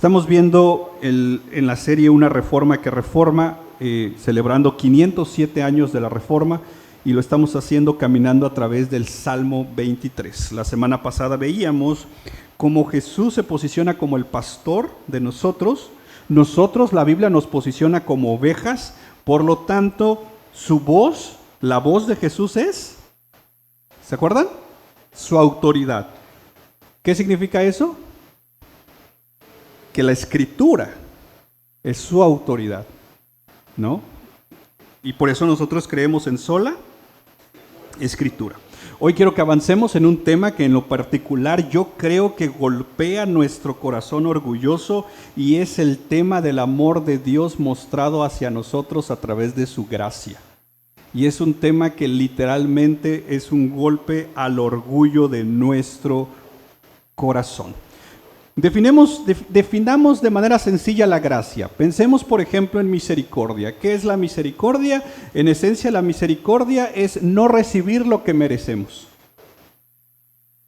Estamos viendo en la serie Una Reforma que Reforma, celebrando 507 años de la Reforma, y lo estamos haciendo caminando a través del Salmo 23. La semana pasada veíamos cómo Jesús se posiciona como el pastor de nosotros. Nosotros, la Biblia nos posiciona como ovejas, por lo tanto, su voz, la voz de Jesús es, ¿se acuerdan? Su autoridad. ¿Qué significa eso? Que la Escritura es su autoridad, ¿no? Y por eso nosotros creemos en sola Escritura. Hoy quiero que avancemos en un tema que en lo particular yo creo que golpea nuestro corazón orgulloso, y es el tema del amor de Dios mostrado hacia nosotros a través de su gracia. Y es un tema que literalmente es un golpe al orgullo de nuestro corazón. Definamos de manera sencilla la gracia. Pensemos, por ejemplo, en misericordia. ¿Qué es la misericordia? En esencia, la misericordia es no recibir lo que merecemos.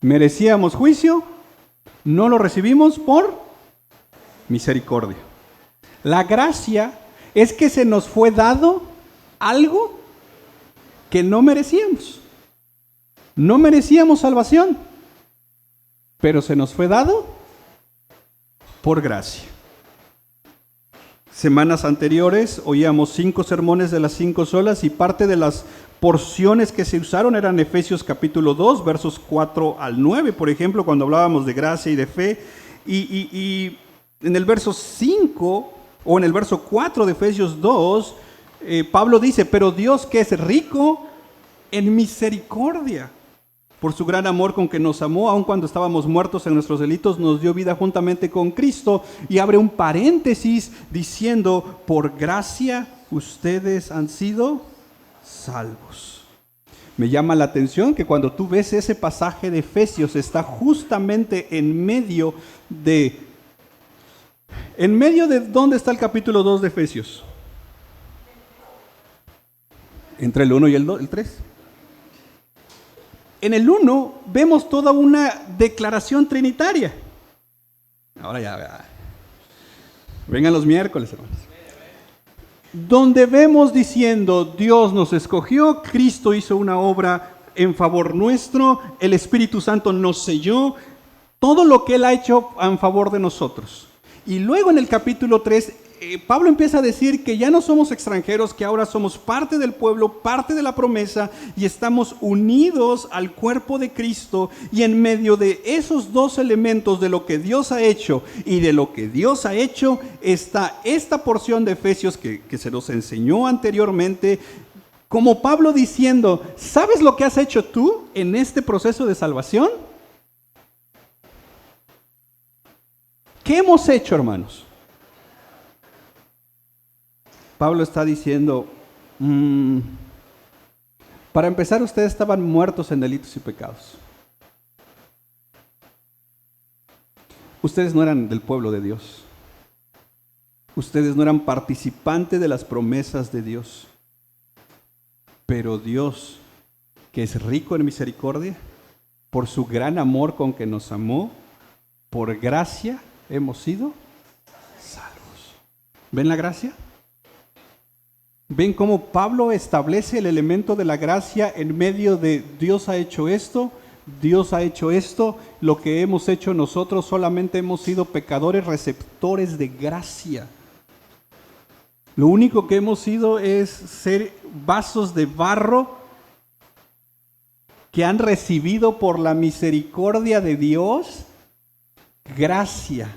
¿Merecíamos juicio? No lo recibimos por misericordia. La gracia es que se nos fue dado algo que no merecíamos. No merecíamos salvación, pero se nos fue dado por gracia. Semanas anteriores oíamos 5 sermones de las 5 solas, y parte de las porciones que se usaron eran Efesios capítulo 2, versos 4 al 9, por ejemplo, cuando hablábamos de gracia y de fe. Y en el verso 5 o en el verso 4 de Efesios 2, Pablo dice: pero Dios, que es rico en misericordia, por su gran amor con que nos amó, aun cuando estábamos muertos en nuestros delitos, nos dio vida juntamente con Cristo. Y abre un paréntesis diciendo: por gracia ustedes han sido salvos. Me llama la atención que cuando tú ves ese pasaje de Efesios, está justamente en medio de ¿dónde está el capítulo 2 de Efesios? Entre el 1 y el 3. En el 1 vemos toda una declaración trinitaria. Ahora ya. Vengan los miércoles, hermanos. Donde vemos diciendo: Dios nos escogió, Cristo hizo una obra en favor nuestro, el Espíritu Santo nos selló, todo lo que Él ha hecho en favor de nosotros. Y luego en el capítulo 3, Pablo empieza a decir que ya no somos extranjeros, que ahora somos parte del pueblo, parte de la promesa, y estamos unidos al cuerpo de Cristo. Y en medio de esos dos elementos, de lo que Dios ha hecho y de lo que Dios ha hecho, está esta porción de Efesios que se nos enseñó anteriormente, como Pablo diciendo: ¿sabes lo que has hecho tú en este proceso de salvación? ¿Qué hemos hecho, hermanos? Pablo está diciendo, para empezar, ustedes estaban muertos en delitos y pecados. Ustedes no eran del pueblo de Dios. Ustedes no eran participantes de las promesas de Dios. Pero Dios, que es rico en misericordia, por su gran amor con que nos amó, por gracia hemos sido salvos. ¿Ven la gracia? ¿Ven cómo Pablo establece el elemento de la gracia en medio de Dios ha hecho esto, Dios ha hecho esto? Lo que hemos hecho nosotros, solamente hemos sido pecadores receptores de gracia. Lo único que hemos sido es ser vasos de barro que han recibido por la misericordia de Dios gracia.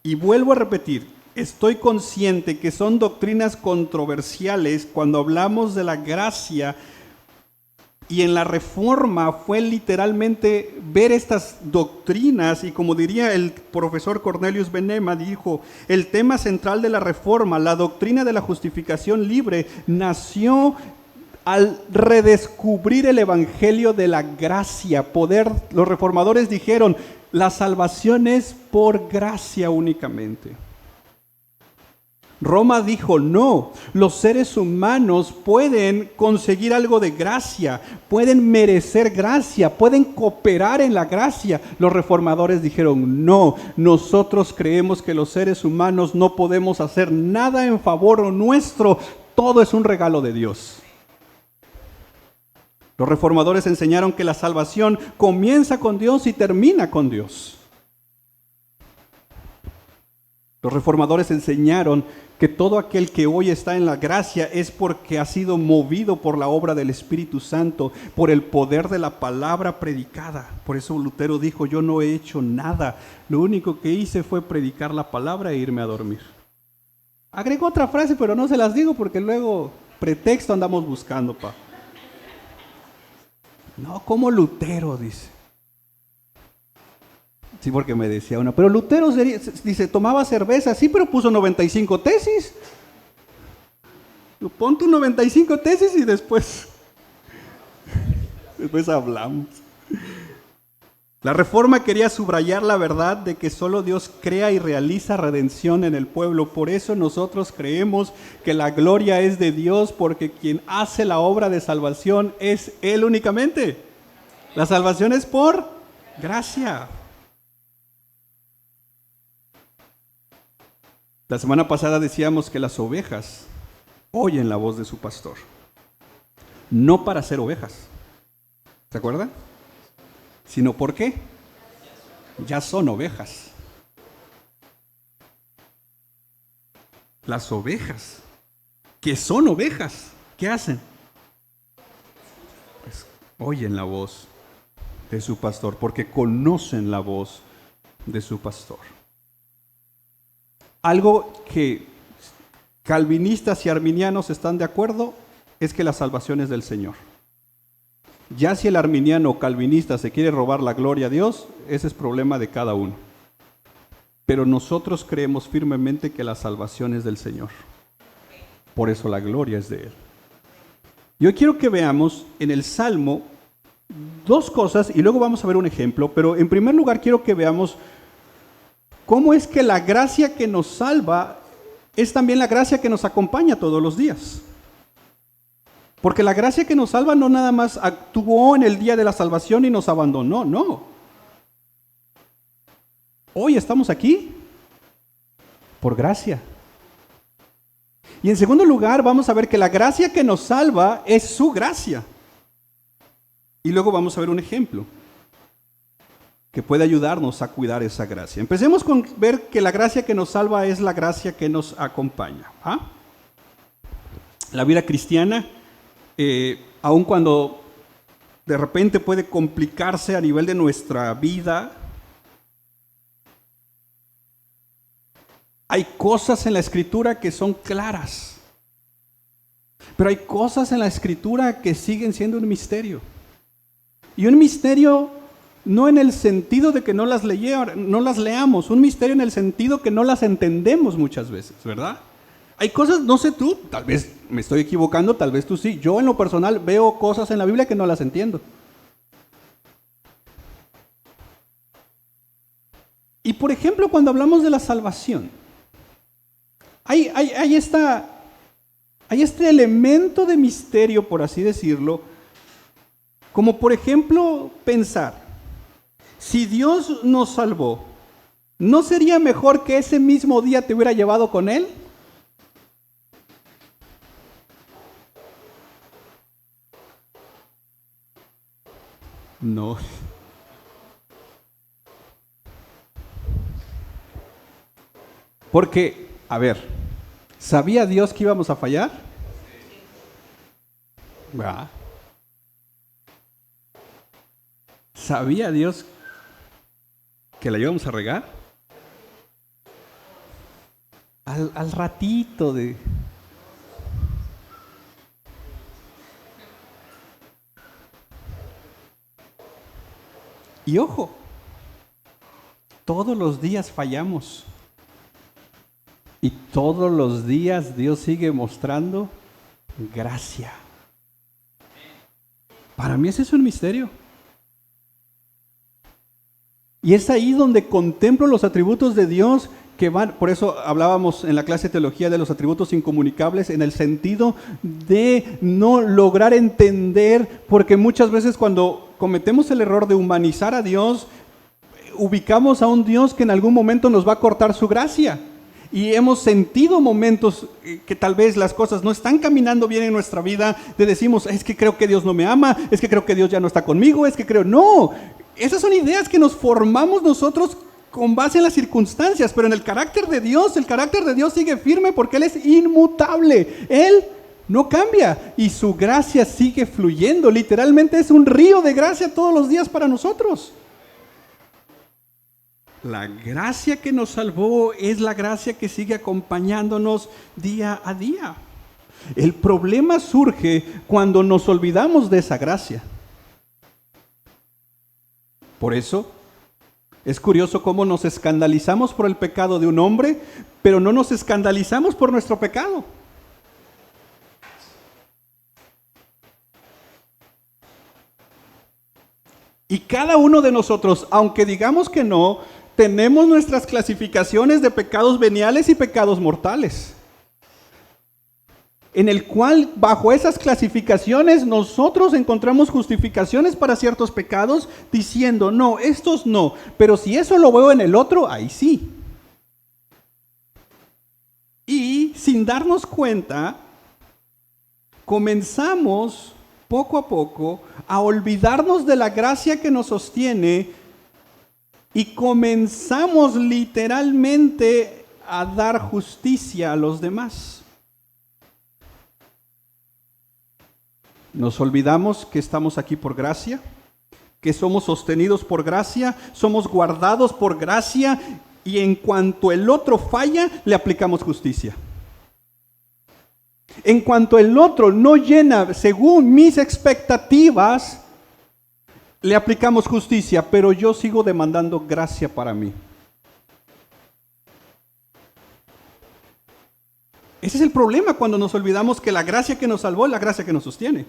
Y vuelvo a repetir, estoy consciente que son doctrinas controversiales cuando hablamos de la gracia, y en la Reforma fue literalmente ver estas doctrinas, y como diría el profesor Cornelius Venema, dijo: el tema central de la Reforma, la doctrina de la justificación libre, nació al redescubrir el evangelio de la gracia. Los reformadores dijeron: la salvación es por gracia únicamente. Roma dijo, no, los seres humanos pueden conseguir algo de gracia, pueden merecer gracia, pueden cooperar en la gracia. Los reformadores dijeron, no, nosotros creemos que los seres humanos no podemos hacer nada en favor nuestro, todo es un regalo de Dios. Los reformadores enseñaron que la salvación comienza con Dios y termina con Dios. Los reformadores enseñaron que todo aquel que hoy está en la gracia es porque ha sido movido por la obra del Espíritu Santo, por el poder de la palabra predicada. Por eso Lutero dijo, yo no he hecho nada, lo único que hice fue predicar la palabra e irme a dormir. Agregó otra frase, pero no se las digo porque luego pretexto andamos buscando, pa. No, como Lutero, dice. Sí, porque me decía una, pero Lutero dice, tomaba cerveza, sí, pero puso 95 tesis. Pon tu 95 tesis y después hablamos. La Reforma quería subrayar la verdad de que solo Dios crea y realiza redención en el pueblo. Por eso nosotros creemos que la gloria es de Dios, porque quien hace la obra de salvación es Él únicamente. La salvación es por gracia. La semana pasada decíamos que las ovejas oyen la voz de su pastor, no para ser ovejas, ¿se acuerdan? Sino porque ya son ovejas. Las ovejas, que son ovejas, ¿qué hacen? Pues oyen la voz de su pastor, porque conocen la voz de su pastor. Algo que calvinistas y arminianos están de acuerdo es que la salvación es del Señor. Ya si el arminiano o calvinista se quiere robar la gloria a Dios, ese es problema de cada uno. Pero nosotros creemos firmemente que la salvación es del Señor. Por eso la gloria es de Él. Yo quiero que veamos en el Salmo dos cosas y luego vamos a ver un ejemplo, pero en primer lugar quiero que veamos cómo es que la gracia que nos salva es también la gracia que nos acompaña todos los días. Porque la gracia que nos salva no nada más actuó en el día de la salvación y nos abandonó, no. Hoy estamos aquí por gracia. Y en segundo lugar vamos a ver que la gracia que nos salva es su gracia. Y luego vamos a ver un ejemplo que puede ayudarnos a cuidar esa gracia. Empecemos con ver que la gracia que nos salva es la gracia que nos acompaña. La vida cristiana, aun cuando de repente puede complicarse a nivel de nuestra vida, hay cosas en la Escritura que son claras, pero hay cosas en la Escritura que siguen siendo un misterio. Y un misterio no en el sentido de que no las leamos, un misterio en el sentido que no las entendemos muchas veces, ¿verdad? Hay cosas, no sé tú, tal vez me estoy equivocando, tal vez tú sí. Yo en lo personal veo cosas en la Biblia que no las entiendo. Y por ejemplo, cuando hablamos de la salvación, hay este elemento de misterio, por así decirlo, como por ejemplo pensar, si Dios nos salvó, ¿no sería mejor que ese mismo día te hubiera llevado con Él? No. Porque, a ver, ¿sabía Dios que íbamos a fallar? ¿Verdad? ¿Sabía Dios que la íbamos a regar? Al ratito de... Y ojo, todos los días fallamos. Y todos los días Dios sigue mostrando gracia. Para mí ese es un misterio. Y es ahí donde contemplo los atributos de Dios que van, por eso hablábamos en la clase de teología de los atributos incomunicables, en el sentido de no lograr entender, porque muchas veces cuando cometemos el error de humanizar a Dios, ubicamos a un Dios que en algún momento nos va a cortar su gracia. Y hemos sentido momentos que tal vez las cosas no están caminando bien en nuestra vida, de decimos, es que creo que Dios no me ama, es que creo que Dios ya no está conmigo, es que creo, no, esas son ideas que nos formamos nosotros con base en las circunstancias, pero en el carácter de Dios sigue firme porque Él es inmutable, Él no cambia y su gracia sigue fluyendo, literalmente es un río de gracia todos los días para nosotros. La gracia que nos salvó es la gracia que sigue acompañándonos día a día. El problema surge cuando nos olvidamos de esa gracia. Por eso, es curioso cómo nos escandalizamos por el pecado de un hombre, pero no nos escandalizamos por nuestro pecado. Y cada uno de nosotros, aunque digamos que no, tenemos nuestras clasificaciones de pecados veniales y pecados mortales, en el cual bajo esas clasificaciones nosotros encontramos justificaciones para ciertos pecados diciendo, no, estos no, pero si eso lo veo en el otro, ahí sí. Y sin darnos cuenta, comenzamos poco a poco a olvidarnos de la gracia que nos sostiene y comenzamos literalmente a dar justicia a los demás. Nos olvidamos que estamos aquí por gracia, que somos sostenidos por gracia, somos guardados por gracia y en cuanto el otro falla, le aplicamos justicia. En cuanto el otro no llena según mis expectativas, le aplicamos justicia, pero yo sigo demandando gracia para mí. Ese es el problema cuando nos olvidamos que la gracia que nos salvó es la gracia que nos sostiene.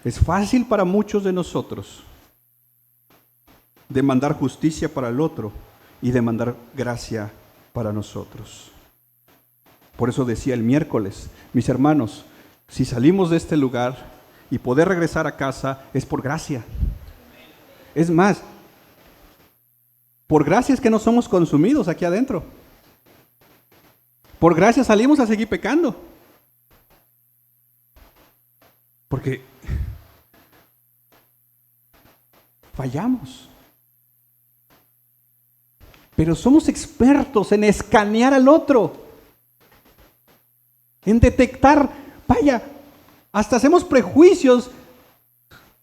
Es fácil para muchos de nosotros demandar justicia para el otro y demandar gracia para nosotros. Por eso decía el miércoles, mis hermanos, si salimos de este lugar y poder regresar a casa es por gracia. Es más, por gracia es que no somos consumidos aquí adentro. Por gracia salimos a seguir pecando. Porque fallamos. Pero somos expertos en escanear al otro, en detectar, vaya, hasta hacemos prejuicios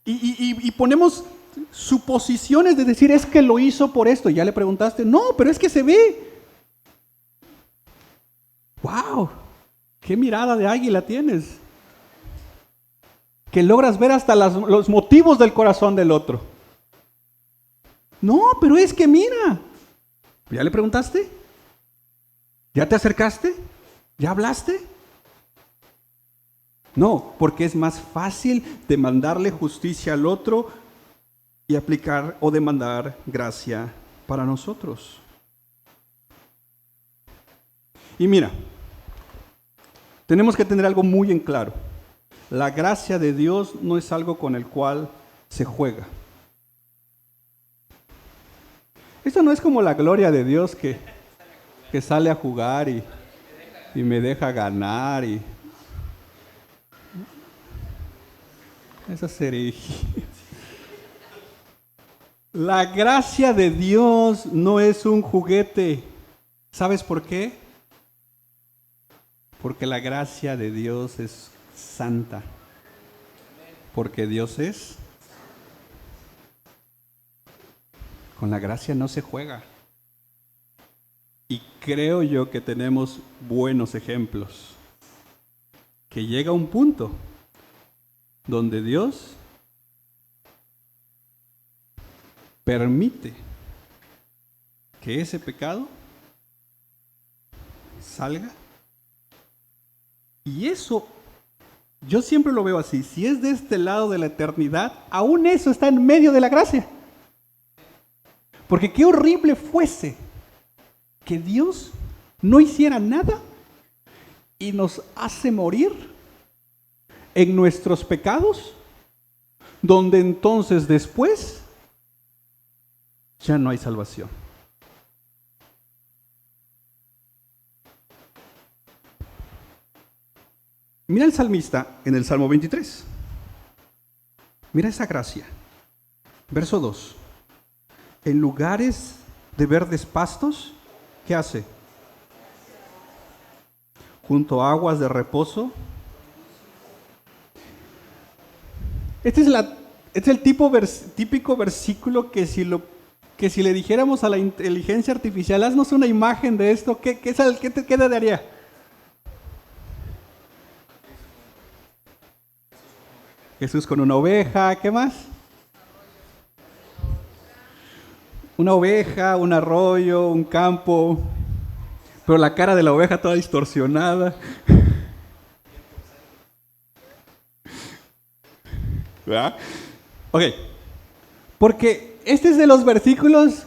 y ponemos suposiciones de decir, es que lo hizo por esto. Ya le preguntaste, no, pero es que se ve. ¡Wow! ¡Qué mirada de águila tienes! Que logras ver hasta los motivos del corazón del otro. No, pero es que mira. ¿Ya le preguntaste? ¿Ya te acercaste? ¿Ya hablaste? No, porque es más fácil demandarle justicia al otro y aplicar o demandar gracia para nosotros. Y mira, tenemos que tener algo muy en claro. La gracia de Dios no es algo con el cual se juega. Esto no es como la gloria de Dios que sale a jugar y me deja ganar. Esa sería. La gracia de Dios no es un juguete. ¿Sabes por qué? Porque la gracia de Dios es santa. Porque Dios es. Con la gracia no se juega. Y creo yo que tenemos buenos ejemplos. Que llega un punto donde Dios permite que ese pecado salga. Y eso, yo siempre lo veo así. Si es de este lado de la eternidad, aún eso está en medio de la gracia. Porque qué horrible fuese que Dios no hiciera nada y nos hace morir en nuestros pecados, donde entonces después ya no hay salvación. Mira el salmista en el Salmo 23. Mira esa gracia. Verso 2. En lugares de verdes pastos, ¿qué hace? Junto a aguas de reposo. Este es el típico versículo que si le dijéramos a la inteligencia artificial, haznos una imagen de esto, ¿qué te daría? Jesús con una oveja, ¿qué más? Una oveja, un arroyo, un campo, pero la cara de la oveja toda distorsionada. ¿Verdad? Ok, porque este es de los versículos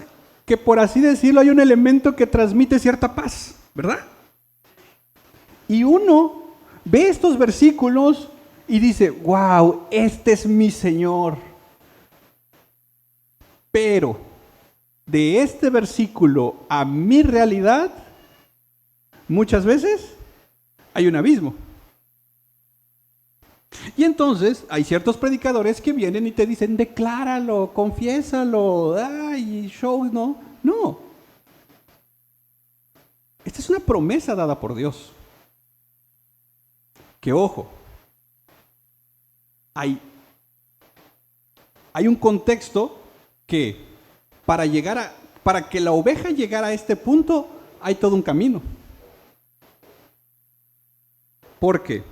que, por así decirlo, hay un elemento que transmite cierta paz, ¿verdad? Y uno ve estos versículos y dice, wow, este es mi Señor. Pero de este versículo a mi realidad, muchas veces hay un abismo. Y entonces hay ciertos predicadores que vienen y te dicen, decláralo, confiésalo, ay, show, no. No. Esta es una promesa dada por Dios. Que ojo, hay un contexto que para que la oveja llegara a este punto, hay todo un camino. Porque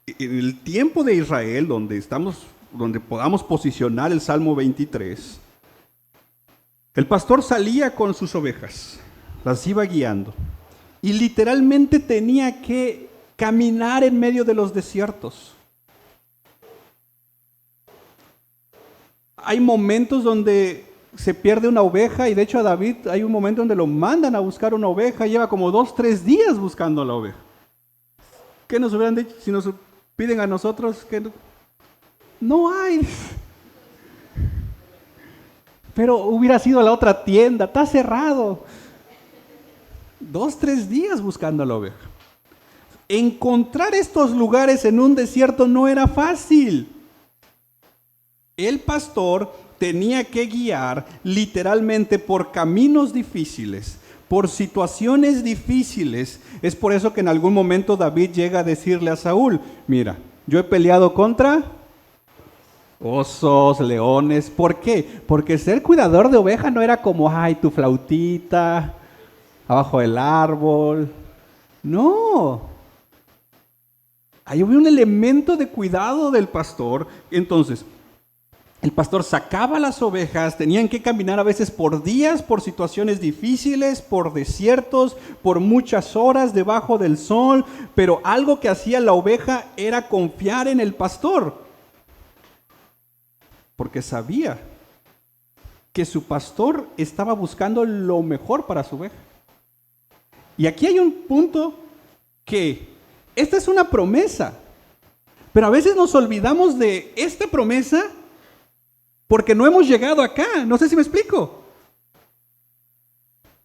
en el tiempo de Israel, donde podamos posicionar el Salmo 23, el pastor salía con sus ovejas, las iba guiando, y literalmente tenía que caminar en medio de los desiertos. Hay momentos donde se pierde una oveja, y de hecho a David hay un momento donde lo mandan a buscar una oveja, lleva como 2-3 días buscando a la oveja. ¿Qué nos hubieran dicho si nos piden a nosotros que no hay? Pero hubiera sido a la otra tienda, está cerrado. 2-3 días buscando a la oveja. Encontrar estos lugares en un desierto no era fácil. El pastor tenía que guiar literalmente por caminos difíciles, por situaciones difíciles. Es por eso que en algún momento David llega a decirle a Saúl, mira, yo he peleado contra osos, leones. ¿Por qué? Porque ser cuidador de oveja no era como, ay, tu flautita, abajo del árbol. No. Ahí había un elemento de cuidado del pastor. Entonces, el pastor sacaba las ovejas, tenían que caminar a veces por días, por situaciones difíciles, por desiertos, por muchas horas debajo del sol, pero algo que hacía la oveja era confiar en el pastor, porque sabía que su pastor estaba buscando lo mejor para su oveja. Y aquí hay un punto que esta es una promesa, pero a veces nos olvidamos de esta promesa porque no hemos llegado acá, no sé si me explico.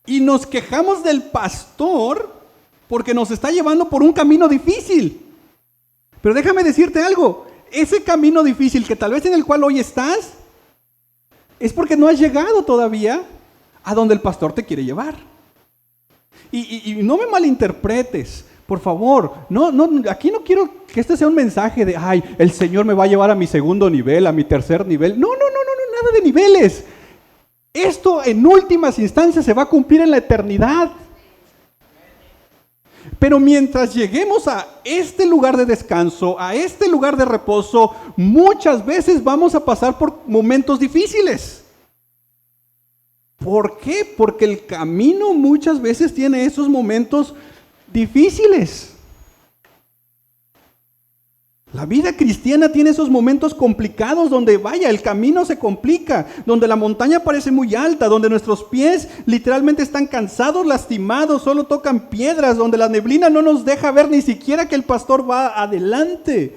Y nos quejamos del pastor porque nos está llevando por un camino difícil. Pero déjame decirte algo, ese camino difícil que tal vez en el cual hoy estás, es porque no has llegado todavía a donde el pastor te quiere llevar. Y no me malinterpretes, por favor. No, aquí no quiero que este sea un mensaje de, ay, el Señor me va a llevar a mi segundo nivel, a mi tercer nivel. No, nada de niveles. Esto en últimas instancias se va a cumplir en la eternidad. Pero mientras lleguemos a este lugar de descanso, a este lugar de reposo, muchas veces vamos a pasar por momentos difíciles. ¿Por qué? Porque el camino muchas veces tiene esos momentos difíciles. La vida cristiana tiene esos momentos complicados donde, vaya, el camino se complica, donde la montaña parece muy alta, donde nuestros pies literalmente están cansados, lastimados, solo tocan piedras, donde la neblina no nos deja ver ni siquiera que el pastor va adelante,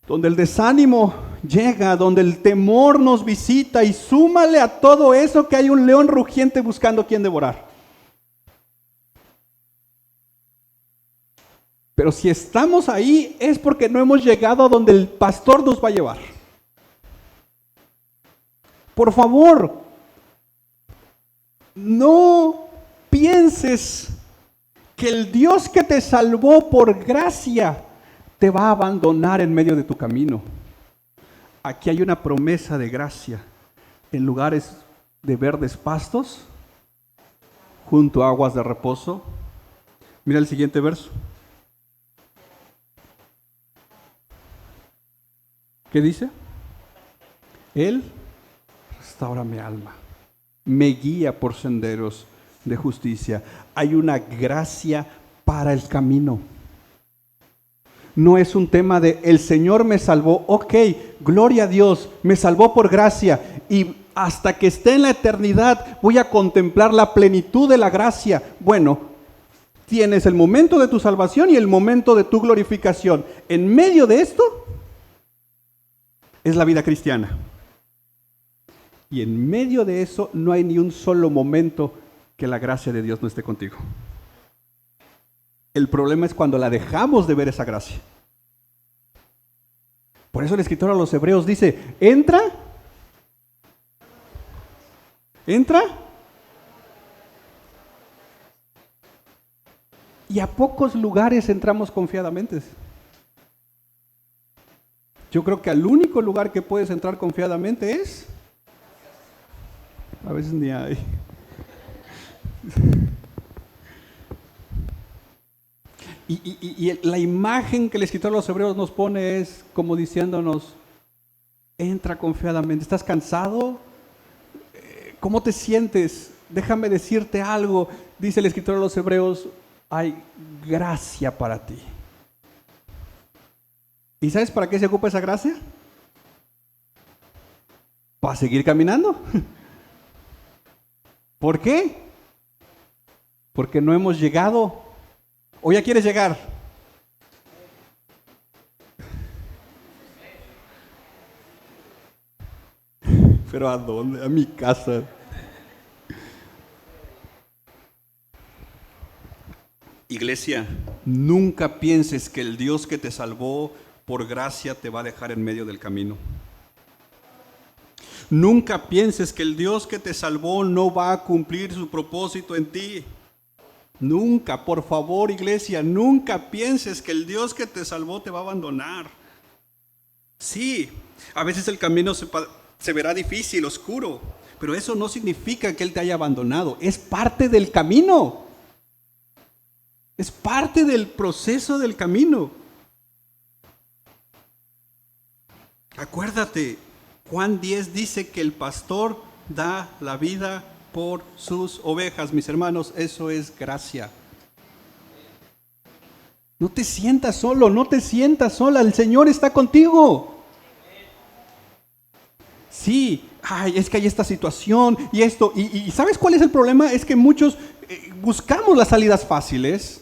donde el desánimo llega, donde el temor nos visita, y súmale a todo eso que hay un león rugiente buscando a quien devorar. Pero si estamos ahí es porque no hemos llegado a donde el pastor nos va a llevar. Por favor, no pienses que el Dios que te salvó por gracia te va a abandonar en medio de tu camino. Aquí hay una promesa de gracia. En lugares de verdes pastos, junto a aguas de reposo. Mira el siguiente verso. ¿Qué dice? Él restaura mi alma, me guía por senderos de justicia. Hay una gracia para el camino. No es un tema de el Señor me salvó, ok, gloria a Dios, me salvó por gracia y hasta que esté en la eternidad voy a contemplar la plenitud de la gracia. Bueno, tienes el momento de tu salvación y el momento de tu glorificación. En medio de esto es la vida cristiana. Y en medio de eso no hay ni un solo momento que la gracia de Dios no esté contigo. El problema es cuando la dejamos de ver esa gracia. Por eso el escritor a los Hebreos dice, entra. Y a pocos lugares entramos confiadamente. Yo creo que al único lugar que puedes entrar confiadamente es... A veces ni hay. Y la imagen que el escritor de los Hebreos nos pone es como diciéndonos, entra confiadamente. ¿Estás cansado? ¿Cómo te sientes? Déjame decirte algo. Dice el escritor de los Hebreos, hay gracia para ti. ¿Y sabes para qué se ocupa esa gracia? Para seguir caminando. ¿Por qué? Porque no hemos llegado. ¿O ya quieres llegar? ¿Pero a dónde? A mi casa. Iglesia, nunca pienses que el Dios que te salvó por gracia te va a dejar en medio del camino. Nunca pienses que el Dios que te salvó no va a cumplir su propósito en ti. Nunca, por favor, iglesia, nunca pienses que el Dios que te salvó te va a abandonar. Sí, a veces el camino se verá difícil, oscuro, pero eso no significa que Él te haya abandonado. Es parte del camino. Es parte del proceso del camino. Acuérdate, Juan 10 dice que el pastor da la vida por sus ovejas. Mis hermanos, eso es gracia. No te sientas solo, no te sientas sola, el Señor está contigo. Sí, es que hay esta situación y esto. ¿Y sabes cuál es el problema? Es que muchos buscamos las salidas fáciles,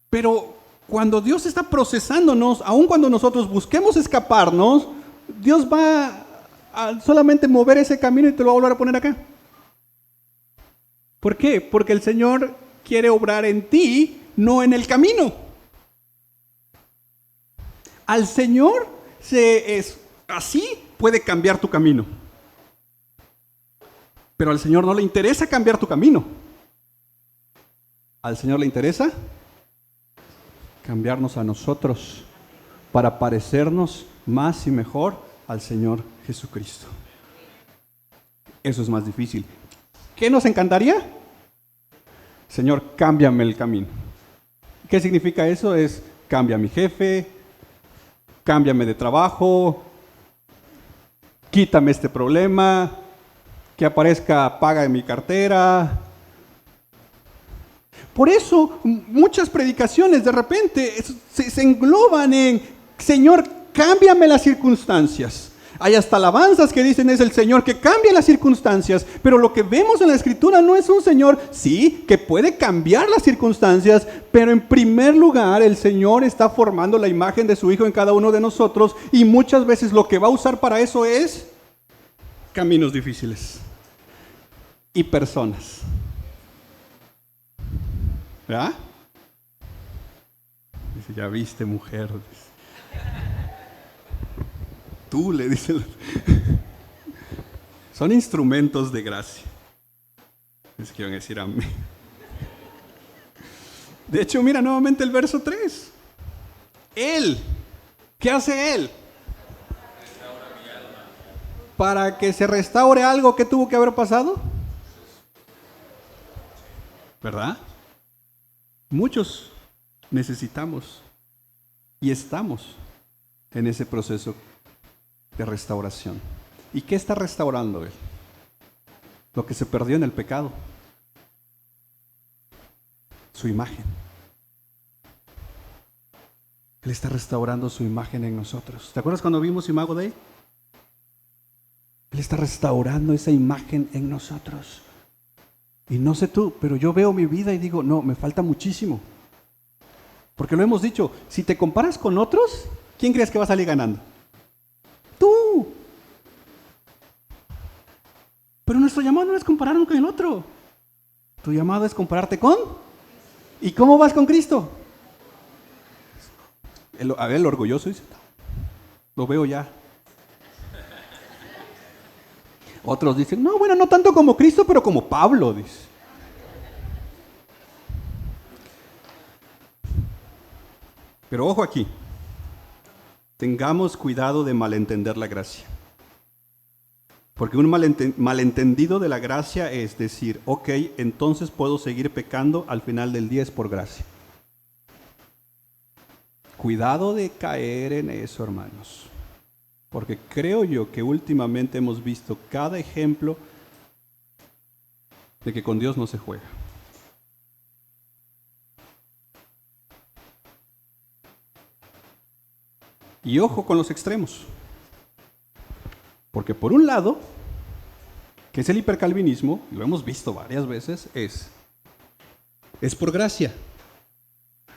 pero cuando Dios está procesándonos, aun cuando nosotros busquemos escaparnos, Dios va a solamente mover ese camino y te lo va a volver a poner acá. ¿Por qué? Porque el Señor quiere obrar en ti, no en el camino. Al Señor así puede cambiar tu camino. Pero al Señor no le interesa cambiar tu camino. Al Señor le interesa cambiarnos a nosotros para parecernos más y mejor al Señor Jesucristo. Eso es más difícil. ¿Qué nos encantaría? Señor, cámbiame el camino. ¿Qué significa eso? Es cambia a mi jefe, cámbiame de trabajo, quítame este problema, que aparezca paga en mi cartera. Por eso muchas predicaciones de repente se engloban en, Señor, cámbiame las circunstancias. Hay hasta alabanzas que dicen es el Señor que cambia las circunstancias, pero lo que vemos en la Escritura no es un Señor, sí, que puede cambiar las circunstancias, pero en primer lugar el Señor está formando la imagen de su Hijo en cada uno de nosotros y muchas veces lo que va a usar para eso es caminos difíciles y personas. ¿Verdad? Dice, ya viste, mujer. Dice. Tú le dices. Son instrumentos de gracia. Es que iban a decir amén. De hecho, mira nuevamente el verso 3. Él, ¿qué hace Él? Para que se restaure algo que tuvo que haber pasado. ¿Verdad? Muchos necesitamos y estamos en ese proceso de restauración. ¿Y qué está restaurando Él? Lo que se perdió en el pecado. Su imagen. Él está restaurando su imagen en nosotros. ¿Te acuerdas cuando vimos Imago Dei? Él está restaurando esa imagen en nosotros. Y no sé tú, pero yo veo mi vida y digo, no, me falta muchísimo. Porque lo hemos dicho, si te comparas con otros, ¿quién crees que va a salir ganando? Tú. Pero nuestro llamado no es compararnos con el otro. Tu llamado es compararte con. ¿Y cómo vas con Cristo? A ver, el orgulloso dice, lo veo ya. Otros dicen, no, bueno, no tanto como Cristo, pero como Pablo, dice. Pero ojo aquí, tengamos cuidado de malentender la gracia. Porque un malentendido de la gracia es decir, ok, entonces puedo seguir pecando, al final del día es por gracia. Cuidado de caer en eso, hermanos. Porque creo yo que últimamente hemos visto cada ejemplo de que con Dios no se juega. Y ojo con los extremos. Porque por un lado, que es el hipercalvinismo, y lo hemos visto varias veces, es por gracia.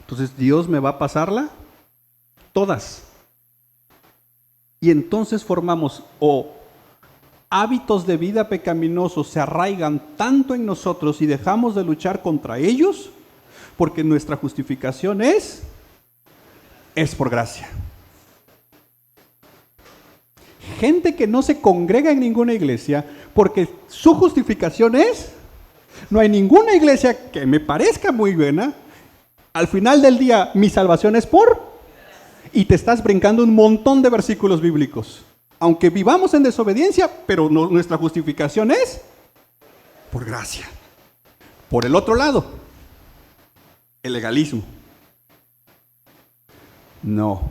Entonces Dios me va a pasarla todas. Y entonces formamos hábitos de vida pecaminosos se arraigan tanto en nosotros y dejamos de luchar contra ellos porque nuestra justificación es por gracia. Gente que no se congrega en ninguna iglesia porque su justificación no hay ninguna iglesia que me parezca muy buena, al final del día mi salvación es y te estás brincando un montón de versículos bíblicos. Aunque vivamos en desobediencia, pero nuestra justificación es por gracia. Por el otro lado, el legalismo. No,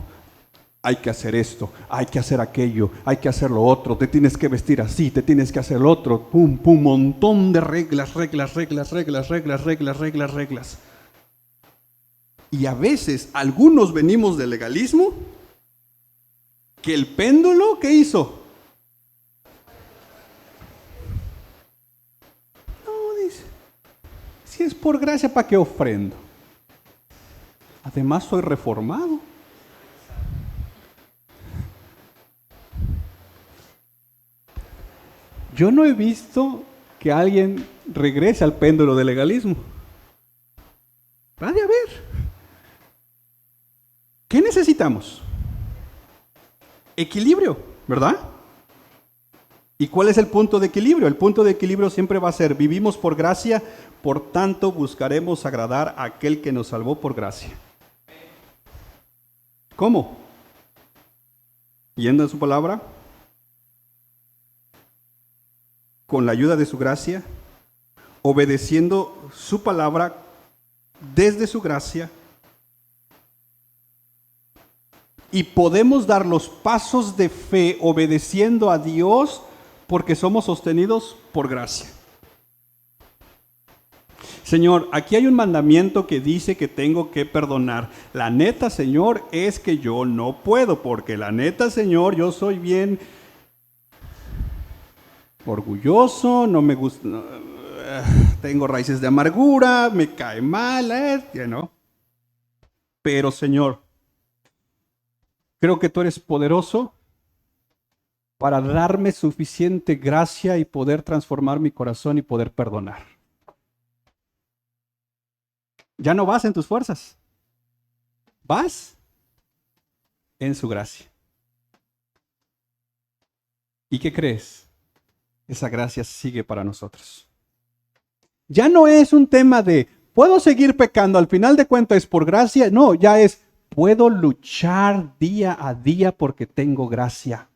hay que hacer esto, hay que hacer aquello, hay que hacer lo otro, te tienes que vestir así, te tienes que hacer lo otro, pum, pum, montón de reglas. Y a veces algunos venimos del legalismo, que el péndulo, ¿qué hizo? No, dice, si es por gracia, ¿para qué ofrendo? Además soy reformado. Yo no he visto que alguien regrese al péndulo del legalismo. Va de haber. ¿Qué necesitamos? Equilibrio, ¿verdad? ¿Y cuál es el punto de equilibrio? El punto de equilibrio siempre va a ser, vivimos por gracia, por tanto buscaremos agradar a aquel que nos salvó por gracia. ¿Cómo? Yendo en su palabra, con la ayuda de su gracia, obedeciendo su palabra desde su gracia, y podemos dar los pasos de fe obedeciendo a Dios porque somos sostenidos por gracia. Señor, aquí hay un mandamiento que dice que tengo que perdonar. La neta, Señor, es que yo no puedo, porque la neta, Señor, yo soy bien orgulloso, no me gusta, tengo raíces de amargura, me cae mal, ¿no? Pero, Señor, creo que tú eres poderoso para darme suficiente gracia y poder transformar mi corazón y poder perdonar. Ya no vas en tus fuerzas, vas en su gracia. ¿Y qué crees? Esa gracia sigue para nosotros. Ya no es un tema de, ¿puedo seguir pecando? Al final de cuentas es por gracia. No, ya es, puedo luchar día a día porque tengo gracia.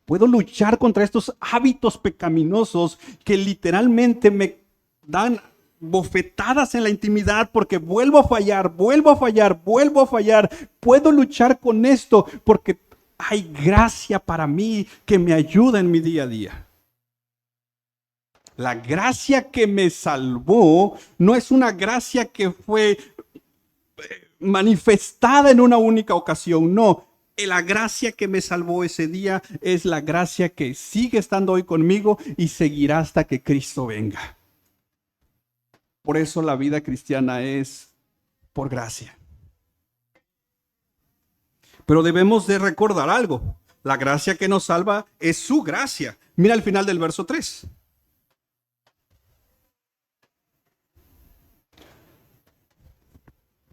Puedo luchar contra estos hábitos pecaminosos que literalmente me dan bofetadas en la intimidad porque vuelvo a fallar, vuelvo a fallar, vuelvo a fallar. Puedo luchar con esto porque hay gracia para mí que me ayuda en mi día a día. La gracia que me salvó no es una gracia que fue manifestada en una única ocasión, no. La gracia que me salvó ese día es la gracia que sigue estando hoy conmigo y seguirá hasta que Cristo venga. Por eso la vida cristiana es por gracia. Pero debemos de recordar algo. La gracia que nos salva es su gracia. Mira el final del verso 3.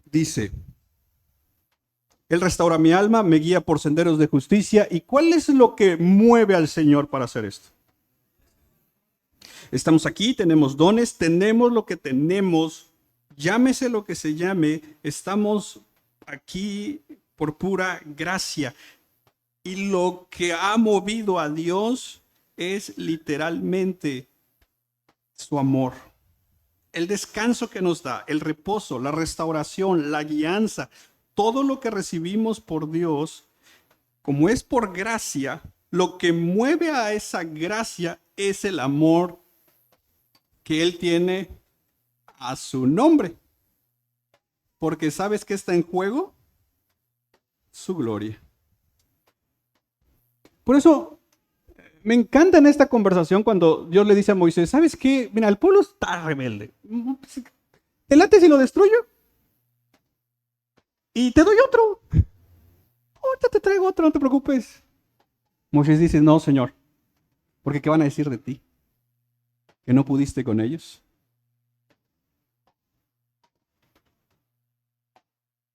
Dice, Él restaura mi alma, me guía por senderos de justicia. ¿Y cuál es lo que mueve al Señor para hacer esto? Estamos aquí, tenemos dones, tenemos lo que tenemos, llámese lo que se llame, estamos aquí por pura gracia. Y lo que ha movido a Dios es literalmente su amor. El descanso que nos da, el reposo, la restauración, la guianza, todo lo que recibimos por Dios, como es por gracia, lo que mueve a esa gracia es el amor que Él tiene a su nombre. Porque ¿sabes qué está en juego? Su gloria. Por eso me encanta en esta conversación cuando Dios le dice a Moisés, ¿sabes qué? Mira, el pueblo está rebelde. ¿Te late si lo destruyo? Y te doy otro. Ahorita te traigo otro, no te preocupes. Moisés dice, no, Señor, porque ¿qué van a decir de ti? ¿Que no pudiste con ellos?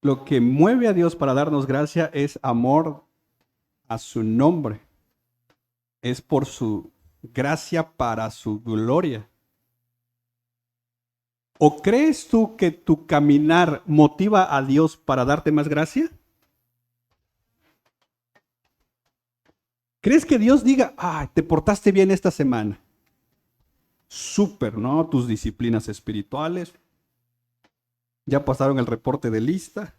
Lo que mueve a Dios para darnos gracia es amor a su nombre. Es por su gracia para su gloria. ¿O crees tú que tu caminar motiva a Dios para darte más gracia? ¿Crees que Dios diga, te portaste bien esta semana? Súper, ¿no? Tus disciplinas espirituales. Ya pasaron el reporte de lista.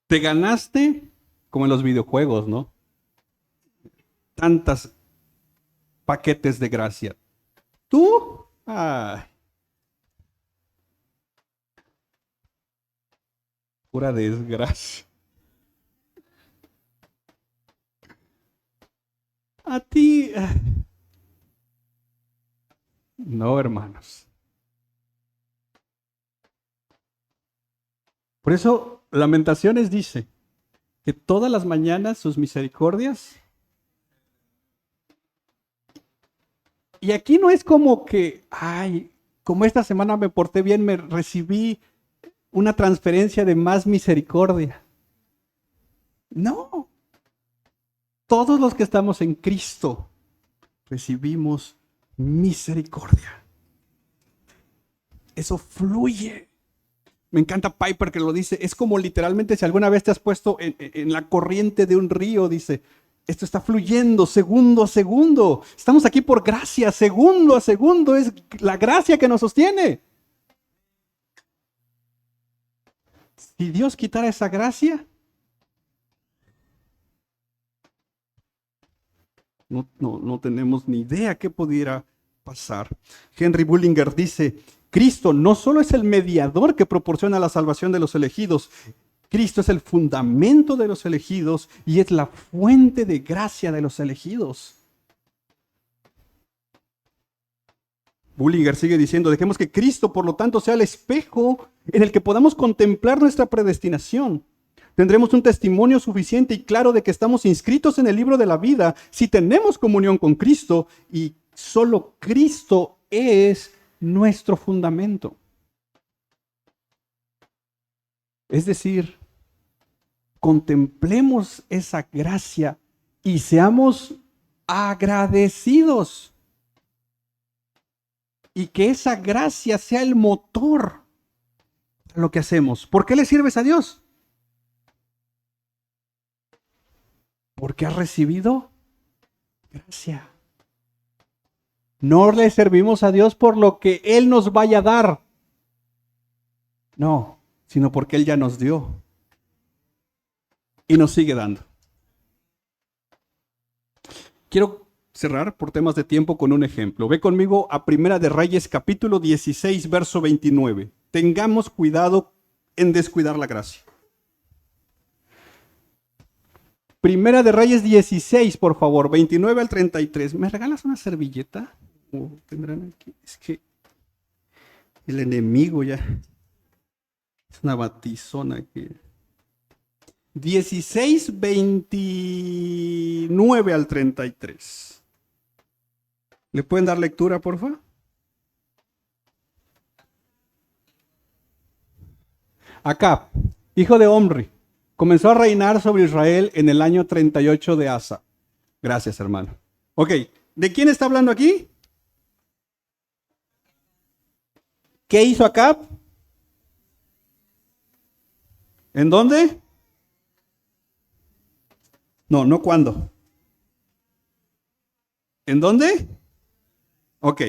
Te ganaste, como en los videojuegos, ¿no? Tantas paquetes de gracia. ¿Tú? Pura desgracia. A ti. No, hermanos. Por eso, Lamentaciones dice que todas las mañanas sus misericordias. Y aquí no es como que, como esta semana me porté bien, me recibí una transferencia de más misericordia. No. Todos los que estamos en Cristo recibimos misericordia. Eso fluye. Me encanta Piper que lo dice. Es como literalmente si alguna vez te has puesto en la corriente de un río, dice, esto está fluyendo segundo a segundo. Estamos aquí por gracia, segundo a segundo. Es la gracia que nos sostiene. Si Dios quitara esa gracia, No tenemos ni idea qué pudiera pasar. Henry Bullinger dice, Cristo no solo es el mediador que proporciona la salvación de los elegidos, Cristo es el fundamento de los elegidos y es la fuente de gracia de los elegidos. Bullinger sigue diciendo, dejemos que Cristo, por lo tanto, sea el espejo en el que podamos contemplar nuestra predestinación. Tendremos un testimonio suficiente y claro de que estamos inscritos en el libro de la vida si tenemos comunión con Cristo y solo Cristo es nuestro fundamento. Es decir, contemplemos esa gracia y seamos agradecidos. Y que esa gracia sea el motor de lo que hacemos. ¿Por qué le sirves a Dios? Porque has recibido gracia. No le servimos a Dios por lo que Él nos vaya a dar. No, sino porque Él ya nos dio. Y nos sigue dando. Quiero cerrar por temas de tiempo con un ejemplo. Ve conmigo a Primera de Reyes, capítulo 16, verso 29. Tengamos cuidado en descuidar la gracia. Primera de Reyes 16, por favor, 29 al 33. ¿Me regalas una servilleta? ¿Tendrán aquí? Es que el enemigo ya es una batizona aquí. 16, 29 al 33. ¿Le pueden dar lectura, por favor? Acab, hijo de Omri, comenzó a reinar sobre Israel en el año 38 de Asa. Gracias, hermano. Ok, ¿de quién está hablando aquí? ¿Qué hizo Acab? ¿En dónde? No cuándo. ¿En dónde? Ok.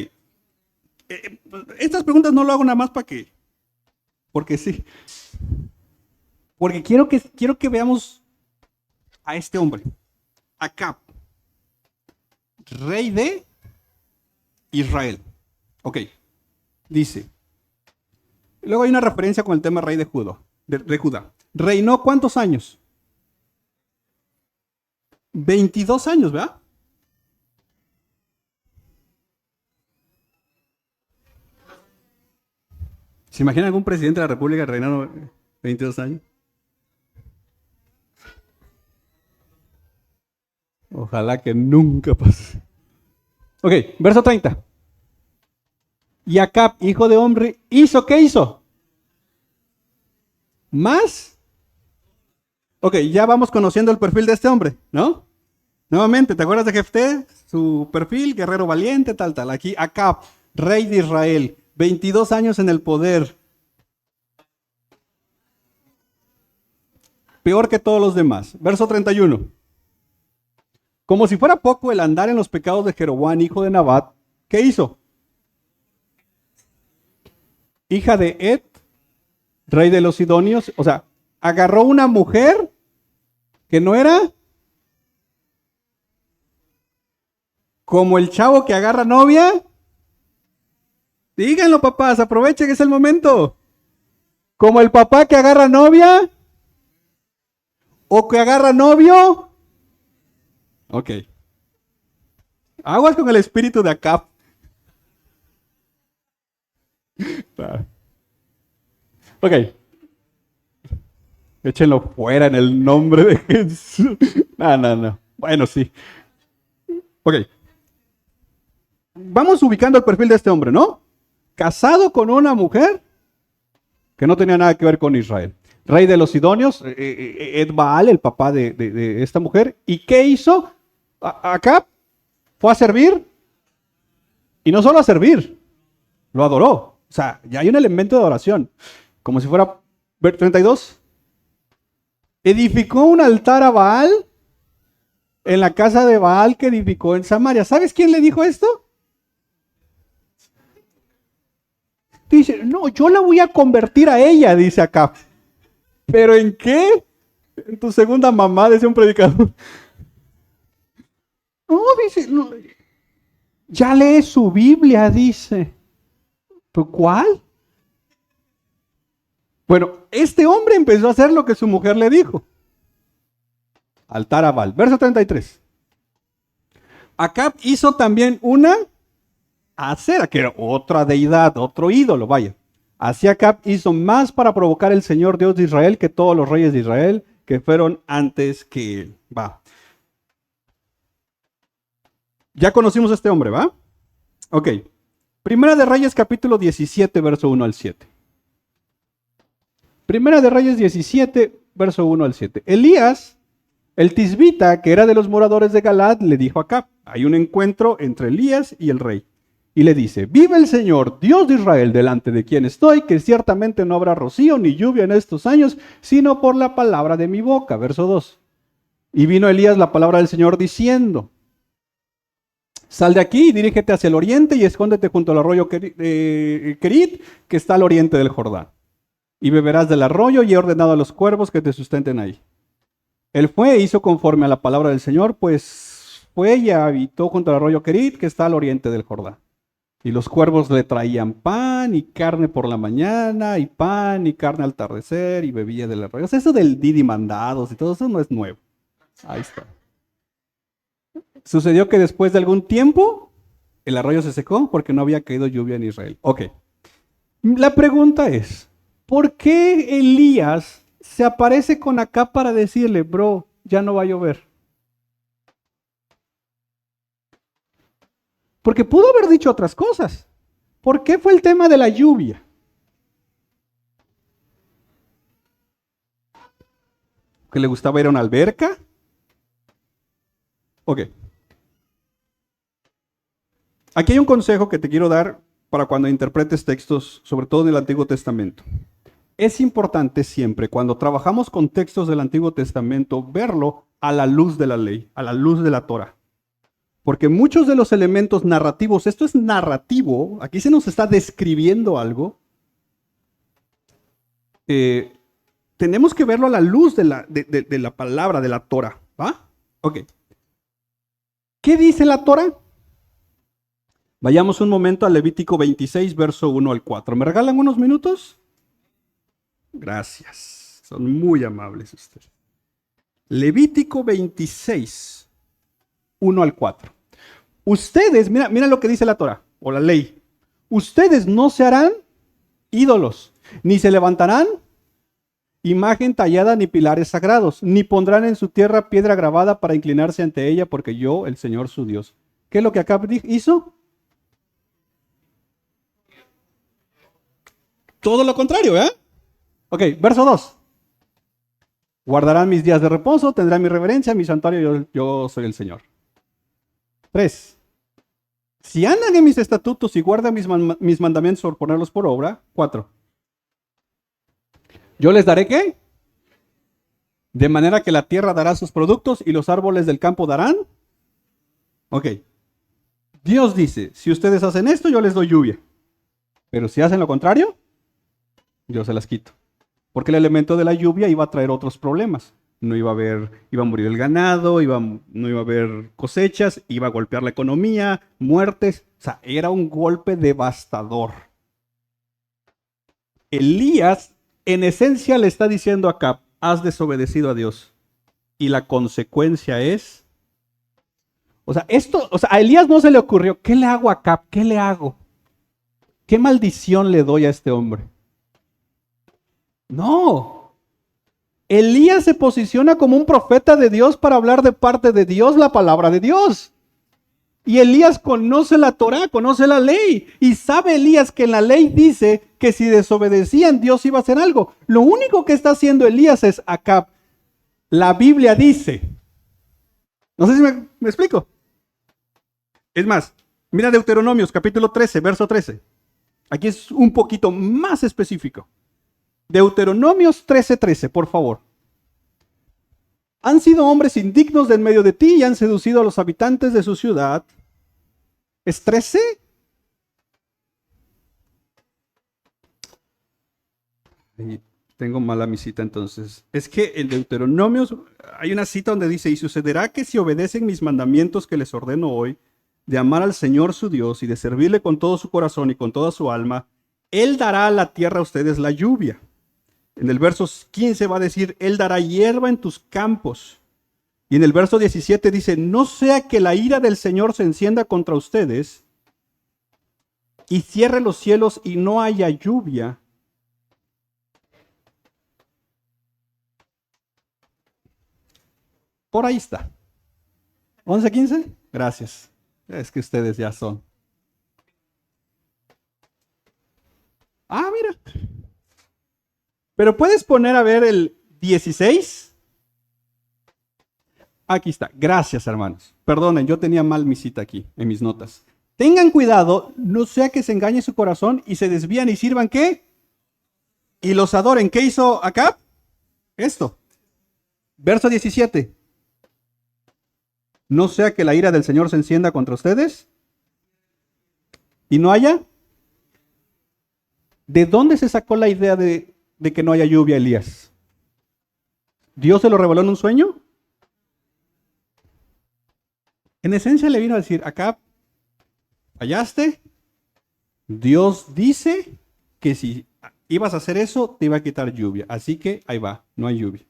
Estas preguntas no lo hago nada más para que, porque sí. Porque quiero que veamos a este hombre, Acab, rey de Israel. Ok, dice. Luego hay una referencia con el tema rey de Judá. ¿Reinó cuántos años? 22 años, ¿verdad? ¿Se imagina algún presidente de la República reinando 22 años? Ojalá que nunca pase. Ok, verso 30. Y Acab, hijo de Omri, ¿qué hizo? ¿Más? Ok, ya vamos conociendo el perfil de este hombre, ¿no? Nuevamente, ¿te acuerdas de Jefté? Su perfil, guerrero valiente, tal. Aquí Acab, rey de Israel, 22 años en el poder. Peor que todos los demás. Verso 31. Como si fuera poco el andar en los pecados de Jeroboam, hijo de Nabat, ¿qué hizo? Hija de Ed, rey de los Sidonios, o sea, agarró una mujer que no era como el chavo que agarra novia. Díganlo, papás, aprovechen que es el momento. Como el papá que agarra novia o que agarra novio. Ok. Aguas con el espíritu de Acab. Ok. Échenlo fuera en el nombre de Jesús. No. Bueno, sí. Ok. Vamos ubicando el perfil de este hombre, ¿no? Casado con una mujer que no tenía nada que ver con Israel. Rey de los Sidonios, Ed Baal, el papá de esta mujer. ¿Y qué hizo? Acab fue a servir. Y no solo a servir, lo adoró. O sea, ya hay un elemento de adoración. Como si fuera 32. Edificó un altar a Baal en la casa de Baal que edificó en Samaria. ¿Sabes quién le dijo esto? Dice, no, yo la voy a convertir a ella, dice Acab. ¿Pero en qué? En tu segunda mamá, decía un predicador. No, dice, no, ya lee su Biblia, dice. ¿Pero cuál? Bueno, este hombre empezó a hacer lo que su mujer le dijo. Altar a Baal. Verso 33. Acab hizo también una acera, que era otra deidad, otro ídolo, vaya. Así Acab hizo más para provocar el Señor Dios de Israel que todos los reyes de Israel que fueron antes que él. Va. Ya conocimos a este hombre, ¿va? Ok. Primera de Reyes capítulo 17, verso 1 al 7. Primera de Reyes 17, verso 1 al 7. Elías, el tisbita, que era de los moradores de Galad, le dijo a Acab, hay un encuentro entre Elías y el rey. Y le dice, vive el Señor, Dios de Israel, delante de quien estoy, que ciertamente no habrá rocío ni lluvia en estos años, sino por la palabra de mi boca. Verso 2. Y vino Elías la palabra del Señor diciendo, sal de aquí y dirígete hacia el oriente y escóndete junto al arroyo Kerit, que está al oriente del Jordán. Y beberás del arroyo y he ordenado a los cuervos que te sustenten ahí. Él fue e hizo conforme a la palabra del Señor, pues fue y habitó junto al arroyo Kerit, que está al oriente del Jordán. Y los cuervos le traían pan y carne por la mañana, y pan y carne al atardecer, y bebía del arroyo. O sea, eso del Didi mandados y todo eso no es nuevo. Ahí está. Sucedió que después de algún tiempo, el arroyo se secó porque no había caído lluvia en Israel. Ok. La pregunta es, ¿por qué Elías se aparece con Acab para decirle, bro, ya no va a llover? Porque pudo haber dicho otras cosas. ¿Por qué fue el tema de la lluvia? ¿Que le gustaba ir a una alberca? Ok. Aquí hay un consejo que te quiero dar para cuando interpretes textos, sobre todo en el Antiguo Testamento. Es importante siempre, cuando trabajamos con textos del Antiguo Testamento, verlo a la luz de la ley, a la luz de la Torah. Porque muchos de los elementos narrativos, esto es narrativo, aquí se nos está describiendo algo, tenemos que verlo a la luz de la palabra, de la Torah, ¿va? Ok. ¿Qué dice la Torah? Vayamos un momento a Levítico 26, verso 1 al 4. ¿Me regalan unos minutos? Gracias. Son muy amables ustedes. Levítico 26, 1 al 4. Ustedes, mira lo que dice la Torah o la ley. Ustedes no se harán ídolos, ni se levantarán imagen tallada ni pilares sagrados, ni pondrán en su tierra piedra grabada para inclinarse ante ella, porque yo, el Señor su Dios. ¿Qué es lo que Acab hizo? Todo lo contrario, ¿eh? Ok, verso 2. Guardarán mis días de reposo, tendrán mi reverencia, mi santuario, yo soy el Señor. 3. Si andan en mis estatutos y guardan mis mandamientos por ponerlos por obra. 4. Yo les daré ¿qué? De manera que la tierra dará sus productos y los árboles del campo darán. Ok. Dios dice, si ustedes hacen esto, yo les doy lluvia. Pero si hacen lo contrario, yo se las quito. Porque el elemento de la lluvia iba a traer otros problemas. No iba a morir el ganado, no iba a haber cosechas, iba a golpear la economía, muertes. O sea, era un golpe devastador. Elías, en esencia, le está diciendo a Acab, has desobedecido a Dios. Y la consecuencia es... a Elías no se le ocurrió, ¿qué le hago a Acab? ¿Qué le hago? ¿Qué maldición le doy a este hombre? No. Elías se posiciona como un profeta de Dios para hablar de parte de Dios la palabra de Dios. Y Elías conoce la Torá, conoce la ley. Y sabe Elías que en la ley dice que si desobedecían Dios iba a hacer algo. Lo único que está haciendo Elías es Acab. La Biblia dice. No sé si me explico. Es más, mira Deuteronomios capítulo 13, verso 13. Aquí es un poquito más específico. Deuteronomios 13:13, por favor. Han sido hombres indignos de en medio de ti y han seducido a los habitantes de su ciudad. ¿Es 13? Tengo mala mi cita entonces. Es que en Deuteronomios hay una cita donde dice, y sucederá que si obedecen mis mandamientos que les ordeno hoy, de amar al Señor su Dios y de servirle con todo su corazón y con toda su alma, Él dará a la tierra a ustedes la lluvia. En el verso 15 va a decir, Él dará hierba en tus campos. Y en el verso 17 dice, no sea que la ira del Señor se encienda contra ustedes y cierre los cielos y no haya lluvia. Por ahí está. 11:15. Gracias. Es que ustedes ya son. Ah, mira. Pero puedes poner a ver el 16. Aquí está. Gracias, hermanos. Perdonen, yo tenía mal mi cita aquí en mis notas. Tengan cuidado, no sea que se engañe su corazón y se desvían y sirvan ¿qué? Y los adoren. ¿Qué hizo Acab? Esto. Verso 17. No sea que la ira del Señor se encienda contra ustedes y no haya. ¿De dónde se sacó la idea de que no haya lluvia, Elías? ¿Dios se lo reveló en un sueño? En esencia le vino a decir, Acab, fallaste. Dios dice que si ibas a hacer eso, te iba a quitar lluvia. Así que ahí va, no hay lluvia.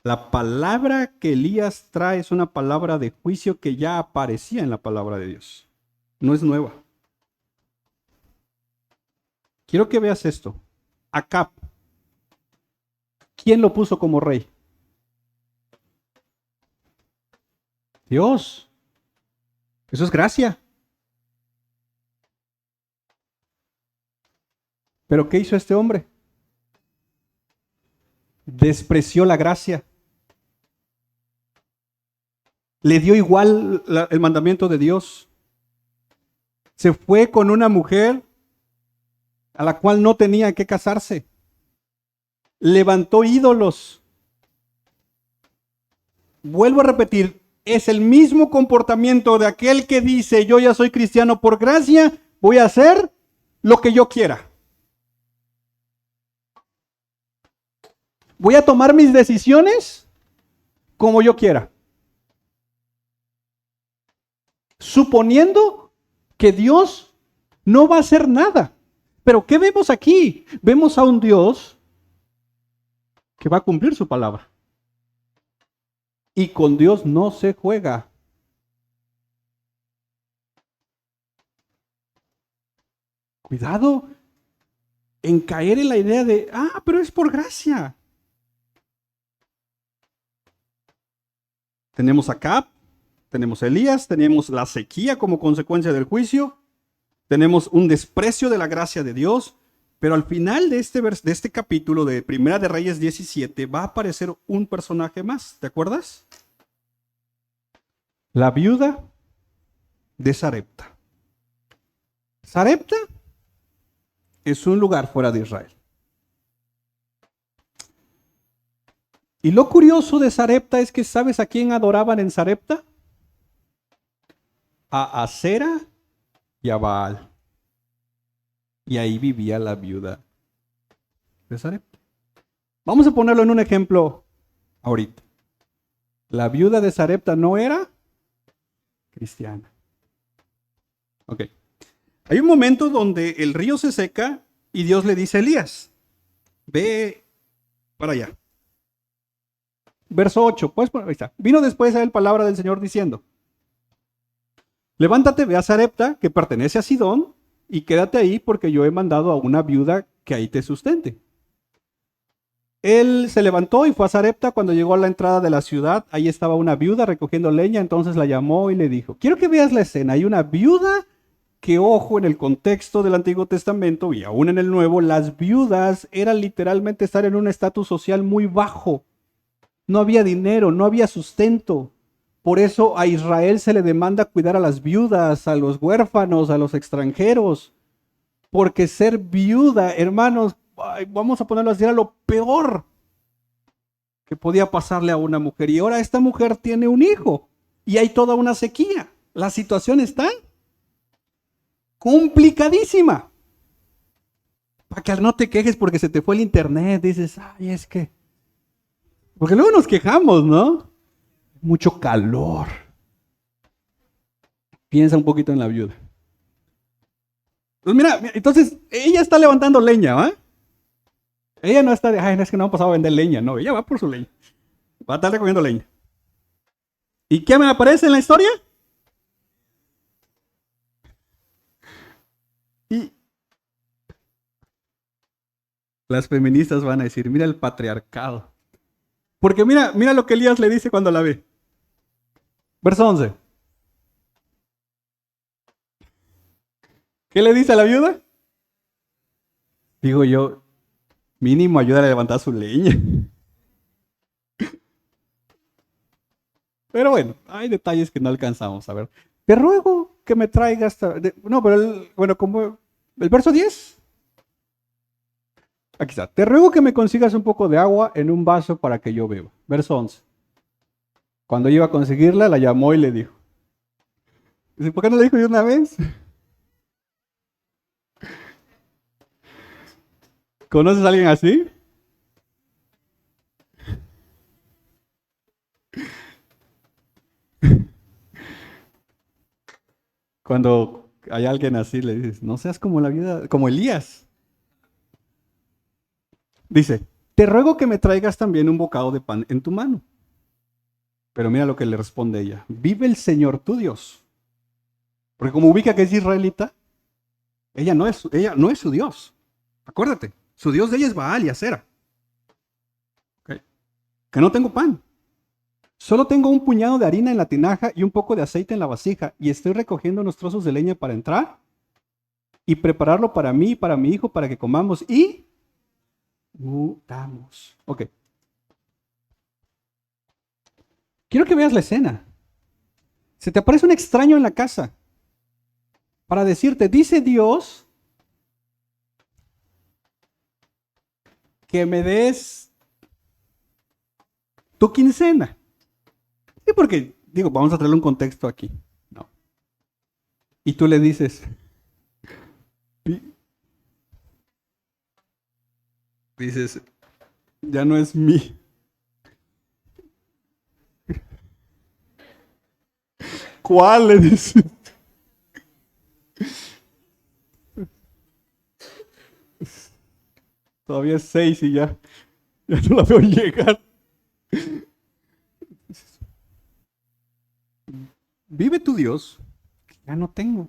La palabra que Elías trae es una palabra de juicio que ya aparecía en la palabra de Dios. No es nueva. Quiero que veas esto. Acab, ¿quién lo puso como rey? Dios. Eso es gracia. ¿Pero qué hizo este hombre? Despreció la gracia. Le dio igual el mandamiento de Dios. Se fue con una mujer a la cual no tenía que casarse. Levantó ídolos. Vuelvo a repetir, es el mismo comportamiento de aquel que dice, yo ya soy cristiano por gracia, voy a hacer lo que yo quiera. Voy a tomar mis decisiones como yo quiera. Suponiendo que Dios no va a hacer nada. Pero ¿qué vemos aquí? Vemos a un Dios que va a cumplir su palabra. Y con Dios no se juega. Cuidado en caer en la idea de, pero es por gracia. Tenemos a Acab, tenemos a Elías, tenemos la sequía como consecuencia del juicio, tenemos un desprecio de la gracia de Dios, pero al final de este capítulo de Primera de Reyes 17 va a aparecer un personaje más, ¿te acuerdas? La viuda de Sarepta. Sarepta es un lugar fuera de Israel. Y lo curioso de Sarepta es que ¿sabes a quién adoraban en Sarepta? A Acera y a Baal. Y ahí vivía la viuda de Sarepta. Vamos a ponerlo en un ejemplo ahorita. La viuda de Sarepta no era cristiana. Ok. Hay un momento donde el río se seca y Dios le dice a Elías, ve para allá. Verso 8, pues ahí está. Vino después a él palabra del Señor diciendo, levántate, ve a Sarepta, que pertenece a Sidón, y quédate ahí porque yo he mandado a una viuda que ahí te sustente. Él se levantó y fue a Sarepta. Cuando llegó a la entrada de la ciudad, ahí estaba una viuda recogiendo leña, entonces la llamó y le dijo, quiero que veas la escena, hay una viuda que, ojo, en el contexto del Antiguo Testamento y aún en el Nuevo, las viudas eran literalmente estar en un estatus social muy bajo. No había dinero, no había sustento. Por eso a Israel se le demanda cuidar a las viudas, a los huérfanos, a los extranjeros. Porque ser viuda, hermanos, vamos a ponerlo así, era lo peor que podía pasarle a una mujer. Y ahora esta mujer tiene un hijo y hay toda una sequía. La situación está complicadísima. Para que no te quejes porque se te fue el internet. Dices, ay, es que... Porque luego nos quejamos, ¿no? Mucho calor. Piensa un poquito en la viuda. Pues mira, entonces ella está levantando leña, ¿va? Ella no está de, ay, no es que no han pasado a vender leña, no, ella va por su leña. Va a estar recogiendo leña. ¿Y qué me aparece en la historia? Y las feministas van a decir, mira el patriarcado. Porque mira lo que Elías le dice cuando la ve. Verso 11. ¿Qué le dice a la viuda? Digo yo, mínimo ayúdale a levantar su leña. Pero bueno, hay detalles que no alcanzamos a ver. Te ruego que me traigas... No, pero bueno, como el verso 10. Aquí está. Te ruego que me consigas un poco de agua en un vaso para que yo beba. Verso 11. Cuando iba a conseguirla, la llamó y le dijo. Dice, ¿por qué no le dijo de una vez? ¿Conoces a alguien así? Cuando hay alguien así, le dices, no seas como la vida, como Elías. Dice, te ruego que me traigas también un bocado de pan en tu mano. Pero mira lo que le responde ella. Vive el Señor tu Dios. Porque como ubica que es israelita, ella no es su Dios. Acuérdate, su Dios de ella es Baal y Acera. ¿Okay? Que no tengo pan. Solo tengo un puñado de harina en la tinaja y un poco de aceite en la vasija. Y estoy recogiendo unos trozos de leña para entrar y prepararlo para mí y para mi hijo para que comamos y mudamos. Ok. Quiero que veas la escena. Se te aparece un extraño en la casa para decirte, dice Dios, que me des tu quincena. Sí, porque, digo, vamos a traerle un contexto aquí. No. Y tú le dices, ya no es mi. ¿Cuál? Le dices. Todavía es 6 y ya no la veo llegar. Vive tu Dios, que ya no tengo.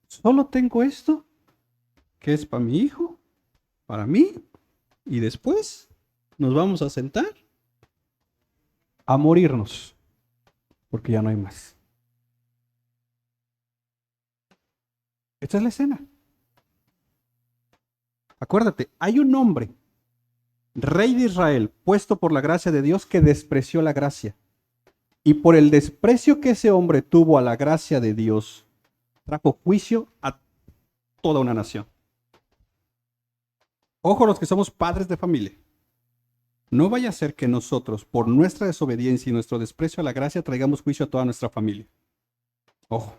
Solo tengo esto, que es para mi hijo, para mí, y después nos vamos a sentar a morirnos, porque ya no hay más. Esta es la escena. Acuérdate, hay un hombre, rey de Israel, puesto por la gracia de Dios, que despreció la gracia. Y por el desprecio que ese hombre tuvo a la gracia de Dios, trajo juicio a toda una nación. Ojo los que somos padres de familia. No vaya a ser que nosotros, por nuestra desobediencia y nuestro desprecio a la gracia, traigamos juicio a toda nuestra familia. Ojo.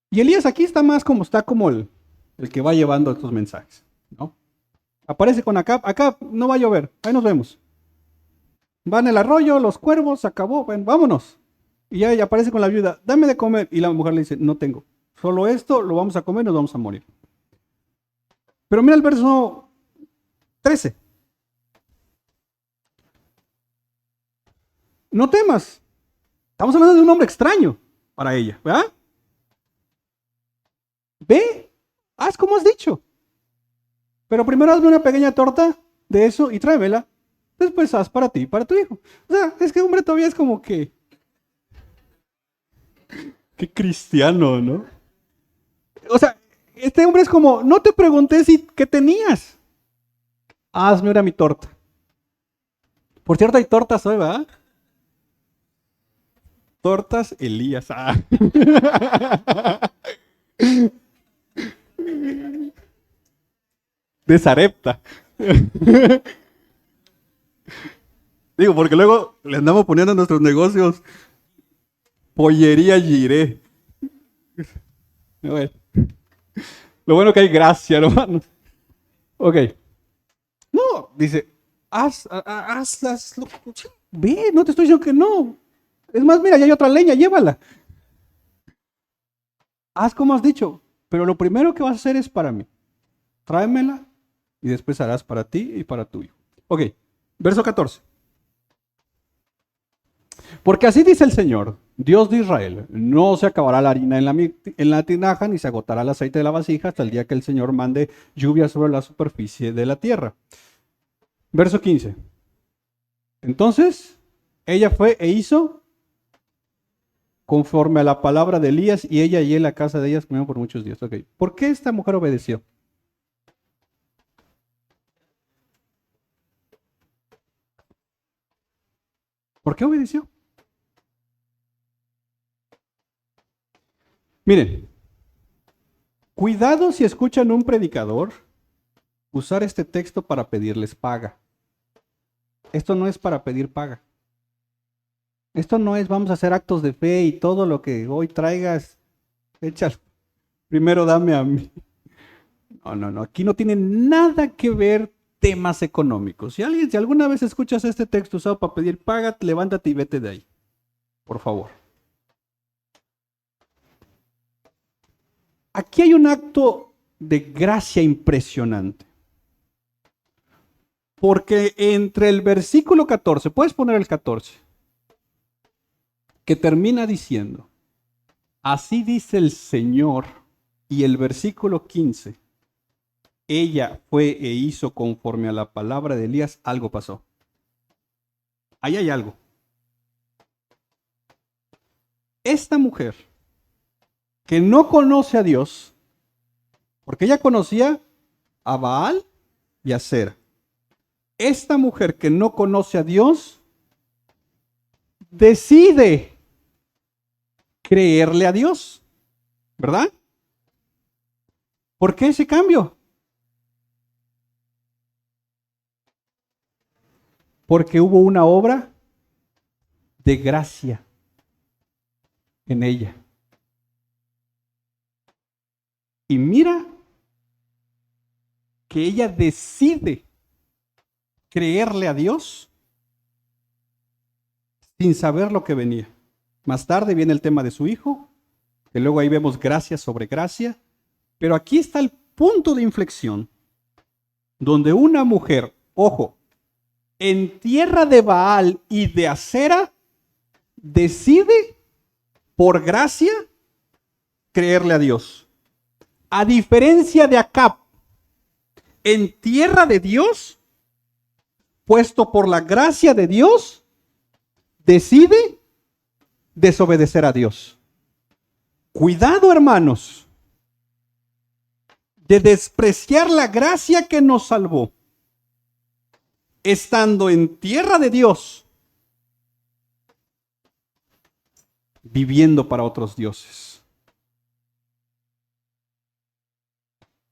Y Elías aquí está más como el que va llevando estos mensajes, ¿no? Aparece con Acab, no va a llover, ahí nos vemos. Va en el arroyo, los cuervos, se acabó, ven, vámonos. Y ya ella aparece con la viuda, dame de comer. Y la mujer le dice, no tengo, solo esto lo vamos a comer y nos vamos a morir. Pero mira el verso 13. No temas. Estamos hablando de un hombre extraño para ella, ¿verdad? Ve, haz como has dicho. Pero primero hazme una pequeña torta de eso y tráemela. Después haz para ti y para tu hijo. O sea, es que hombre todavía es como que... Qué cristiano, ¿no? O sea, este hombre es como, no te pregunté si qué tenías. Hazme ahora mi torta. Por cierto, hay tortas hoy, ¿verdad? Tortas Elías. Ah. De Sarepta. Digo, porque luego le andamos poniendo a nuestros negocios pollería Giré. Bueno, Lo bueno que hay gracia, hermano. Ok. No, dice, haz ve, no te estoy diciendo que no. Es más, mira, ya hay otra leña, llévala. Haz como has dicho, pero lo primero que vas a hacer es para mí. Tráemela y después harás para ti y para tu hijo. Ok, verso 14. Porque así dice el Señor, Dios de Israel, no se acabará la harina en la tinaja, ni se agotará el aceite de la vasija hasta el día que el Señor mande lluvia sobre la superficie de la tierra. Verso 15. Entonces, ella fue e hizo conforme a la palabra de Elías, y ella y él, la casa de ellas, comieron por muchos días. Ok, ¿por qué esta mujer obedeció? ¿Por qué obedeció? Miren, cuidado si escuchan un predicador usar este texto para pedirles paga. Esto no es para pedir paga. Esto no es vamos a hacer actos de fe y todo lo que hoy traigas, échalo. Primero dame a mí. No. Aquí no tiene nada que ver temas económicos. Si alguna vez escuchas este texto usado para pedir paga, levántate y vete de ahí. Por favor. Aquí hay un acto de gracia impresionante. Porque entre el versículo 14, puedes poner el 14, que termina diciendo, así dice el Señor, y el versículo 15, ella fue e hizo conforme a la palabra de Elías, algo pasó. Ahí hay algo. Esta mujer que no conoce a Dios, porque ella conocía a Baal y a Sera. Esta mujer que no conoce a Dios decide creerle a Dios, ¿verdad? ¿Por qué ese cambio? Porque hubo una obra de gracia en ella. Y mira que ella decide creerle a Dios sin saber lo que venía. Más tarde viene el tema de su hijo, que luego ahí vemos gracia sobre gracia, pero aquí está el punto de inflexión, donde una mujer, ojo, en tierra de Baal y de Acera, decide por gracia creerle a Dios. A diferencia de Acab, en tierra de Dios, puesto por la gracia de Dios, decide desobedecer a Dios. Cuidado, hermanos, de despreciar la gracia que nos salvó, estando en tierra de Dios, viviendo para otros dioses.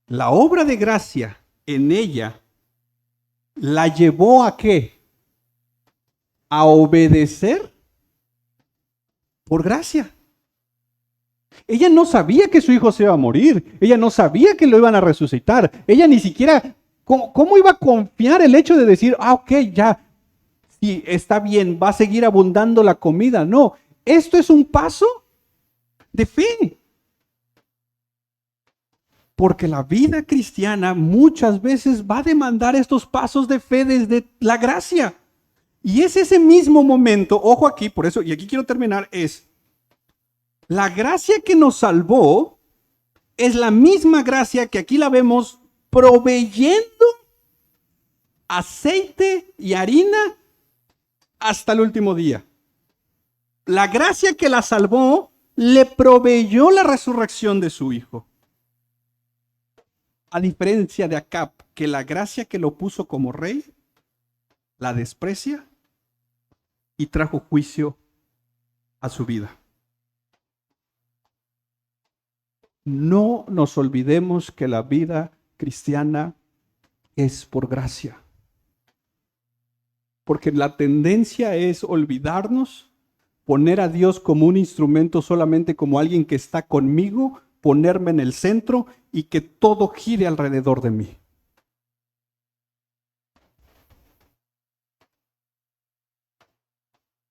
La obra de gracia en ella la llevó a ¿qué? A obedecer por gracia. Ella no sabía que su hijo se iba a morir. Ella no sabía que lo iban a resucitar. Ella ni siquiera, ¿cómo iba a confiar el hecho de decir, ok, ya, sí, está bien, va a seguir abundando la comida? No, esto es un paso de fe. Porque la vida cristiana muchas veces va a demandar estos pasos de fe desde la gracia. Y es ese mismo momento, ojo aquí, por eso, y aquí quiero terminar, es la gracia que nos salvó, es la misma gracia que aquí la vemos proveyendo aceite y harina hasta el último día. La gracia que la salvó le proveyó la resurrección de su hijo. A diferencia de Acab, que la gracia que lo puso como rey, la desprecia y trajo juicio a su vida. No nos olvidemos que la vida cristiana es por gracia. Porque la tendencia es olvidarnos, poner a Dios como un instrumento solamente como alguien que está conmigo, ponerme en el centro y que todo gire alrededor de mí.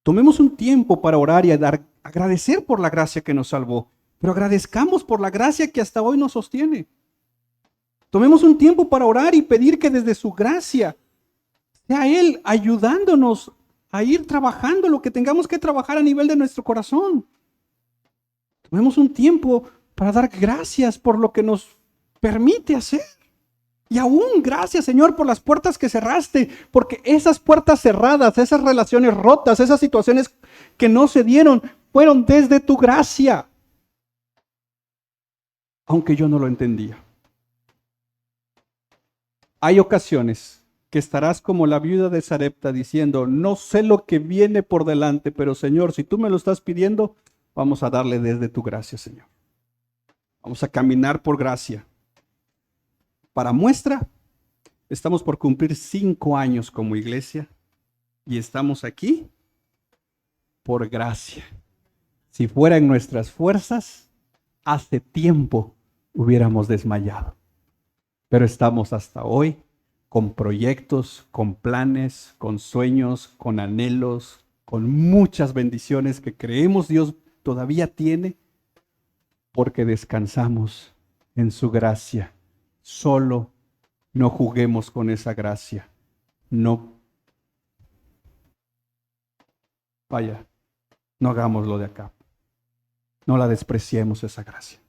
Tomemos un tiempo para orar y agradecer por la gracia que nos salvó, pero agradezcamos por la gracia que hasta hoy nos sostiene. Tomemos un tiempo para orar y pedir que desde su gracia sea Él ayudándonos a ir trabajando lo que tengamos que trabajar a nivel de nuestro corazón. Tomemos un tiempo para dar gracias por lo que nos permite hacer. Y aún gracias, Señor, por las puertas que cerraste, porque esas puertas cerradas, esas relaciones rotas, esas situaciones que no se dieron, fueron desde tu gracia. Aunque yo no lo entendía. Hay ocasiones que estarás como la viuda de Sarepta diciendo, no sé lo que viene por delante, pero Señor, si tú me lo estás pidiendo, vamos a darle desde tu gracia, Señor. Vamos a caminar por gracia. Para muestra, estamos por cumplir 5 años como iglesia y estamos aquí por gracia. Si fuera en nuestras fuerzas, hace tiempo hubiéramos desmayado. Pero estamos hasta hoy con proyectos, con planes, con sueños, con anhelos, con muchas bendiciones que creemos Dios todavía tiene porque descansamos en su gracia. Solo no juguemos con esa gracia. No hagámoslo de acá. No la despreciemos esa gracia.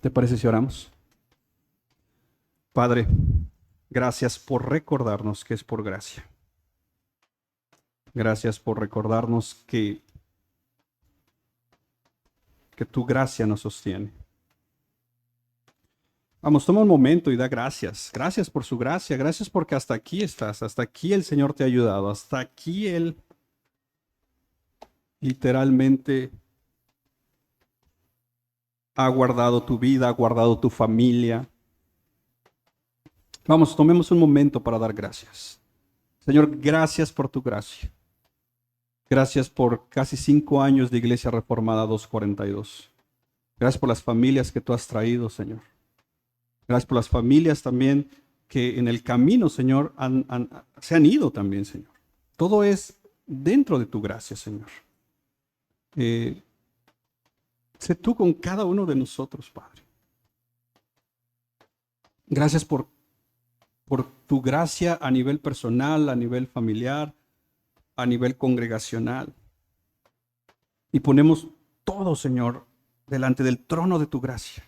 ¿Te parece si oramos? Padre, gracias por recordarnos que es por gracia. Gracias por recordarnos que tu gracia nos sostiene. Vamos, toma un momento y da gracias. Gracias por su gracia. Gracias porque hasta aquí estás. Hasta aquí el Señor te ha ayudado. Hasta aquí Él literalmente ha guardado tu vida, ha guardado tu familia. Vamos, tomemos un momento para dar gracias. Señor, gracias por tu gracia. Gracias por casi 5 años de Iglesia Reformada 242. Gracias por las familias que tú has traído, Señor. Gracias por las familias también que en el camino, Señor, se han ido también, Señor. Todo es dentro de tu gracia, Señor. Sé tú con cada uno de nosotros, Padre. Gracias por tu gracia a nivel personal, a nivel familiar, a nivel congregacional. Y ponemos todo, Señor, delante del trono de tu gracia.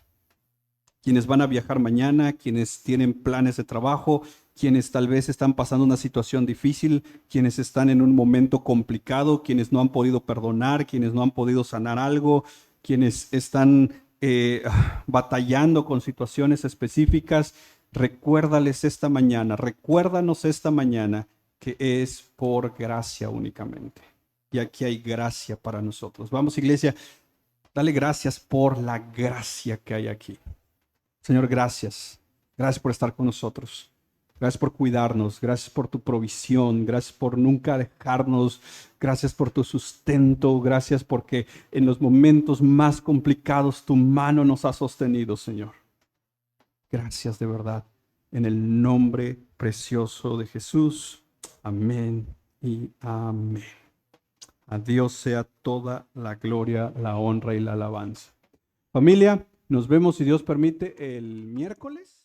Quienes van a viajar mañana, quienes tienen planes de trabajo, quienes tal vez están pasando una situación difícil, quienes están en un momento complicado, quienes no han podido perdonar, quienes no han podido sanar algo, quienes están batallando con situaciones específicas. Recuérdales esta mañana, recuérdanos esta mañana que es por gracia únicamente. Y aquí hay gracia para nosotros. Vamos, iglesia, dale gracias por la gracia que hay aquí. Señor, gracias. Gracias por estar con nosotros. Gracias por cuidarnos. Gracias por tu provisión. Gracias por nunca dejarnos. Gracias por tu sustento. Gracias porque en los momentos más complicados tu mano nos ha sostenido, Señor. Gracias de verdad. En el nombre precioso de Jesús. Amén y amén. A Dios sea toda la gloria, la honra y la alabanza. Familia, nos vemos, si Dios permite, el miércoles.